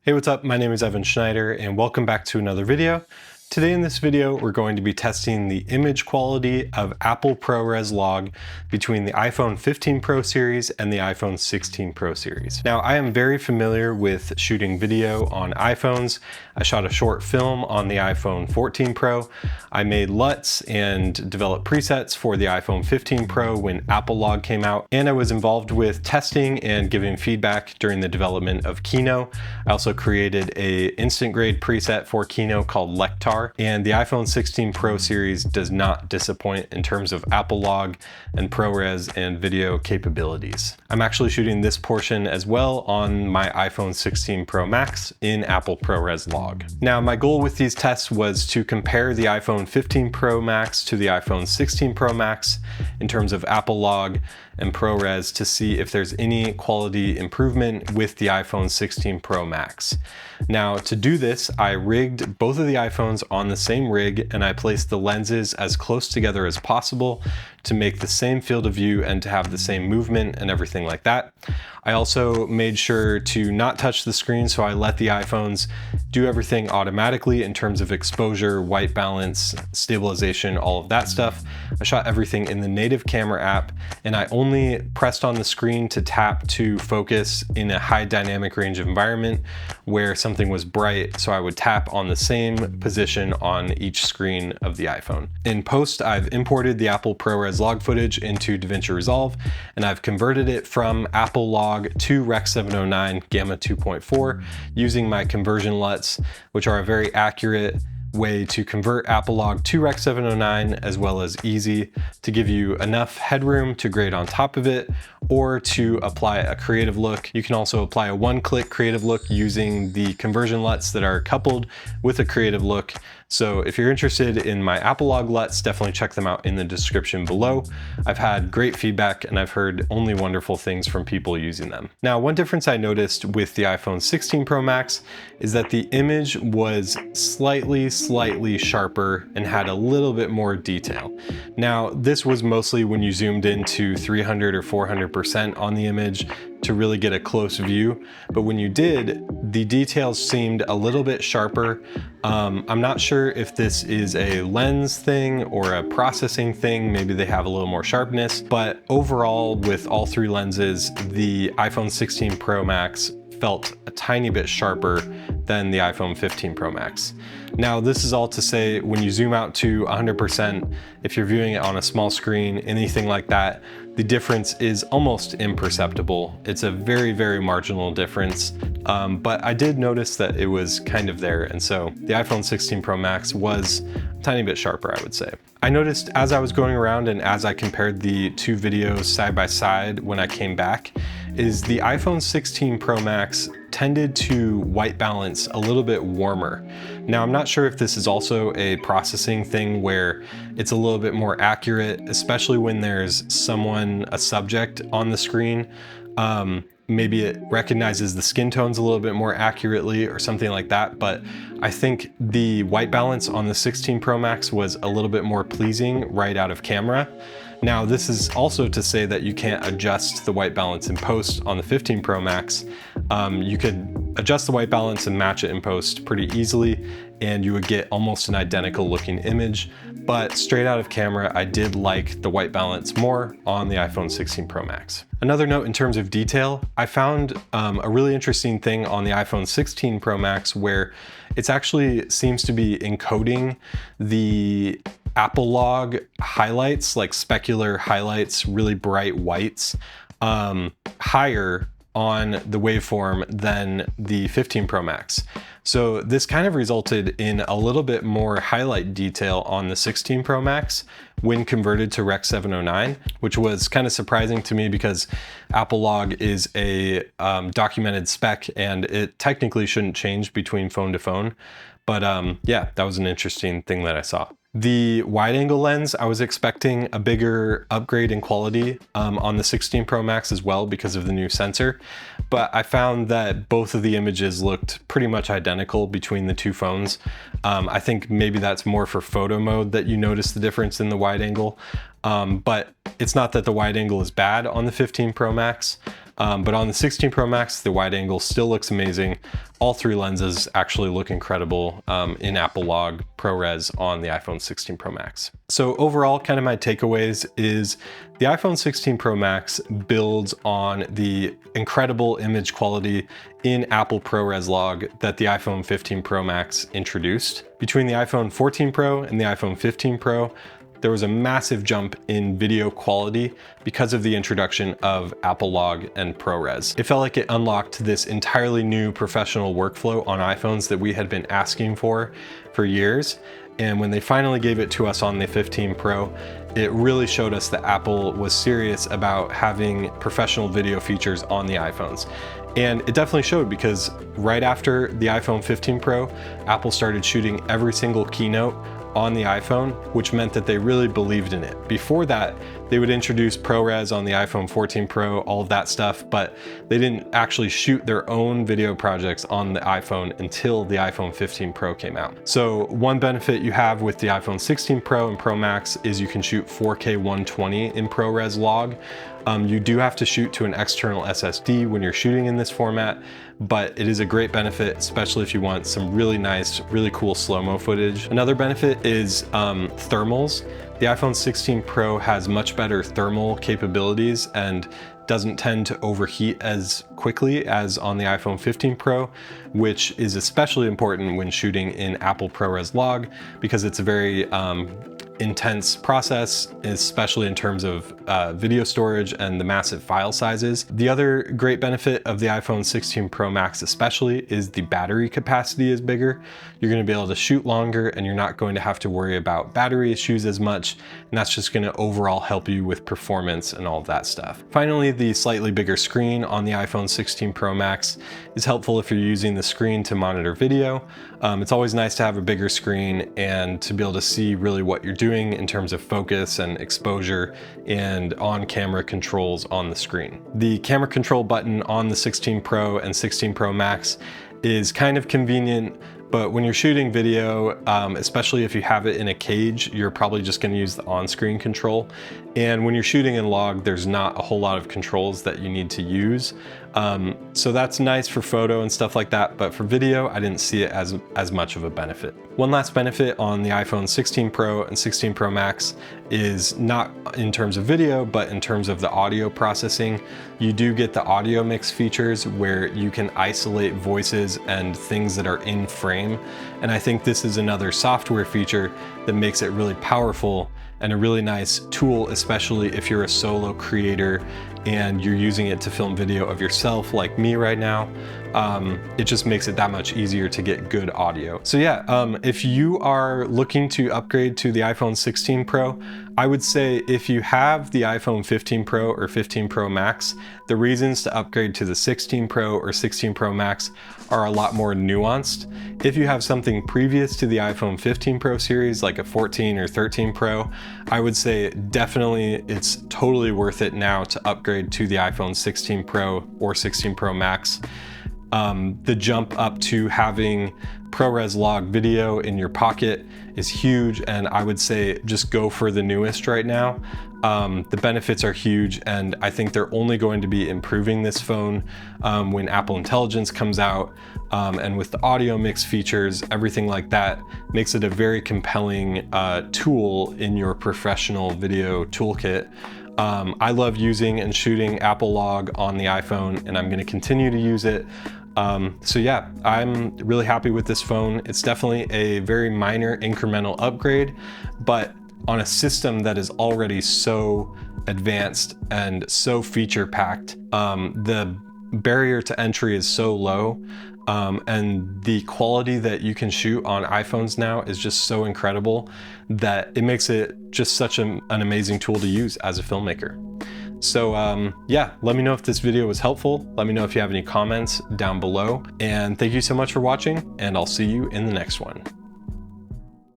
Hey, what's up? My name is Schneider and welcome back to another video. Today in this video, we're going to be testing the image quality of Apple ProRes Log between the iPhone 15 Pro series and the iPhone 16 Pro series. Now, I am very familiar with shooting video on iPhones. I shot a short film on the iPhone 14 Pro. I made LUTs and developed presets for the iPhone 15 Pro when Apple Log came out. And I was involved with testing and giving feedback during the development of Kino. I also created an instant grade preset for Kino called Lectar. And the iPhone 16 Pro series does not disappoint in terms of Apple Log and ProRes and video capabilities. I'm actually shooting this portion as well on my iPhone 16 Pro Max in Apple ProRes Log. Now, my goal with these tests was to compare the iPhone 15 Pro Max to the iPhone 16 Pro Max in terms of Apple Log and ProRes to see if there's any quality improvement with the iPhone 16 Pro Max. Now, to do this, I rigged both of the iPhones on the same rig and I placed the lenses as close together as possible to make the same field of view and to have the same movement and everything like that. I also made sure to not touch the screen, so I let the iPhones do everything automatically in terms of exposure, white balance, stabilization, all of that stuff. I shot everything in the native camera app and I only pressed on the screen to tap to focus in a high dynamic range of environment where something was bright, so I would tap on the same position on each screen of the iPhone. In post, I've imported the Apple ProRes Log footage into DaVinci Resolve and I've converted it from Apple Log to Rec 709 Gamma 2.4 using my conversion LUTs, which are a very accurate way to convert Apple Log to Rec 709, as well as easy to give you enough headroom to grade on top of it or to apply a creative look. You can also apply a one-click creative look using the conversion LUTs that are coupled with a creative look. So if you're interested in my Apple Log LUTs, definitely check them out in the description below. I've had great feedback and I've heard only wonderful things from people using them. Now, one difference I noticed with the iPhone 16 Pro Max is that the image was slightly sharper and had a little bit more detail. Now, this was mostly when you zoomed into 300 or 400% on the image to really get a close view. But when you did, the details seemed a little bit sharper. I'm not sure if this is a lens thing or a processing thing. Maybe they have a little more sharpness, but overall with all three lenses, the iPhone 16 Pro Max felt a tiny bit sharper than the iPhone 15 Pro Max. Now, this is all to say when you zoom out to 100%, if you're viewing it on a small screen, anything like that, the difference is almost imperceptible. It's a very marginal difference, but I did notice that it was kind of there, and so the iPhone 16 Pro Max was a tiny bit sharper, I would say. I noticed as I was going around and as I compared the two videos side by side when I came back, is the iPhone 16 Pro Max tended to white balance a little bit warmer. Now, I'm not sure if this is also a processing thing where it's a little bit more accurate, especially when there's someone, a subject on the screen. Maybe it recognizes the skin tones a little bit more accurately or something like that, but I think the white balance on the 16 Pro Max was a little bit more pleasing right out of camera. Now, this is also to say that you can't adjust the white balance in post on the 15 Pro Max. You could adjust the white balance and match it in post pretty easily, and you would get almost an identical looking image. But straight out of camera, I did like the white balance more on the iPhone 16 Pro Max. Another note in terms of detail, I found a really interesting thing on the iPhone 16 Pro Max where it's actually seems to be encoding the Apple Log highlights, like specular highlights, really bright whites, higher on the waveform than the 15 Pro Max. So this kind of resulted in a little bit more highlight detail on the 16 Pro Max when converted to Rec 709, which was kind of surprising to me because Apple Log is a documented spec and it technically shouldn't change between phone to phone. But yeah, that was an interesting thing that I saw. The wide angle lens, I was expecting a bigger upgrade in quality on the 16 Pro Max as well because of the new sensor, but I found that both of the images looked pretty much identical between the two phones. I think maybe that's more for photo mode that you notice the difference in the wide angle. but it's not that the wide angle is bad on the 15 Pro Max. But on the 16 Pro Max, the wide angle still looks amazing. All three lenses actually look incredible in Apple Log ProRes on the iPhone 16 Pro Max. So overall, kind of my takeaways is the iPhone 16 Pro Max builds on the incredible image quality in Apple ProRes Log that the iPhone 15 Pro Max introduced. Between the iPhone 14 Pro and the iPhone 15 Pro, there was a massive jump in video quality because of the introduction of Apple Log and ProRes. It felt like it unlocked this entirely new professional workflow on iPhones that we had been asking for years. And when they finally gave it to us on the 15 Pro, it really showed us that Apple was serious about having professional video features on the iPhones. And it definitely showed, because right after the iPhone 15 Pro, Apple started shooting every single keynote on the iPhone, which meant that they really believed in it. Before that, they would introduce ProRes on the iPhone 14 Pro, all of that stuff, but they didn't actually shoot their own video projects on the iPhone until the iPhone 15 Pro came out. So one benefit you have with the iPhone 16 Pro and Pro Max is you can shoot 4K 120 in ProRes Log. You do have to shoot to an external SSD when you're shooting in this format, but it is a great benefit, especially if you want some really nice, really cool slow-mo footage. Another benefit is thermals. The iPhone 16 Pro has much better thermal capabilities and doesn't tend to overheat as quickly as on the iPhone 15 Pro, which is especially important when shooting in Apple ProRes Log, because it's a very intense process, especially in terms of video storage and the massive file sizes. The other great benefit of the iPhone 16 Pro Max especially is the battery capacity is bigger. You're going to be able to shoot longer, and you're not going to have to worry about battery issues as much, and that's just going to overall help you with performance and all of that stuff. Finally, the slightly bigger screen on the iPhone 16 Pro Max is helpful if you're using the screen to monitor video. It's always nice to have a bigger screen and to be able to see really what you're doing in terms of focus and exposure and on-camera controls on the screen. The camera control button on the 16 Pro and 16 Pro Max is kind of convenient, but when you're shooting video, especially if you have it in a cage, you're probably just going to use the on-screen control. And when you're shooting in Log, there's not a whole lot of controls that you need to use. So that's nice for photo and stuff like that, but for video, I didn't see it as much of a benefit. One last benefit on the iPhone 16 Pro and 16 Pro Max is not in terms of video, but in terms of the audio processing. You do get the audio mix features where you can isolate voices and things that are in frame. And I think this is another software feature that makes it really powerful and a really nice tool, especially if you're a solo creator and you're using it to film video of yourself like me right now. It just makes it that much easier to get good audio. So yeah, if you are looking to upgrade to the iPhone 16 Pro, I would say if you have the iPhone 15 Pro or 15 Pro Max, the reasons to upgrade to the 16 Pro or 16 Pro Max are a lot more nuanced. If you have something previous to the iPhone 15 Pro series, like a 14 or 13 Pro, I would say definitely it's totally worth it now to upgrade to the iPhone 16 Pro or 16 Pro Max. The jump up to having ProRes Log video in your pocket is huge, and I would say just go for the newest right now. The benefits are huge, and I think they're only going to be improving this phone when Apple Intelligence comes out, and with the audio mix features, everything like that makes it a very compelling tool in your professional video toolkit. I love using and shooting Apple Log on the iPhone, and I'm going to continue to use it. So yeah, I'm really happy with this phone. It's definitely a very minor incremental upgrade, but on a system that is already so advanced and so feature packed, the barrier to entry is so low, and the quality that you can shoot on iPhones now is just so incredible that it makes it just such an amazing tool to use as a filmmaker. So yeah, let me know if this video was helpful. Let me know if you have any comments down below, and thank you so much for watching, and I'll see you in the next one.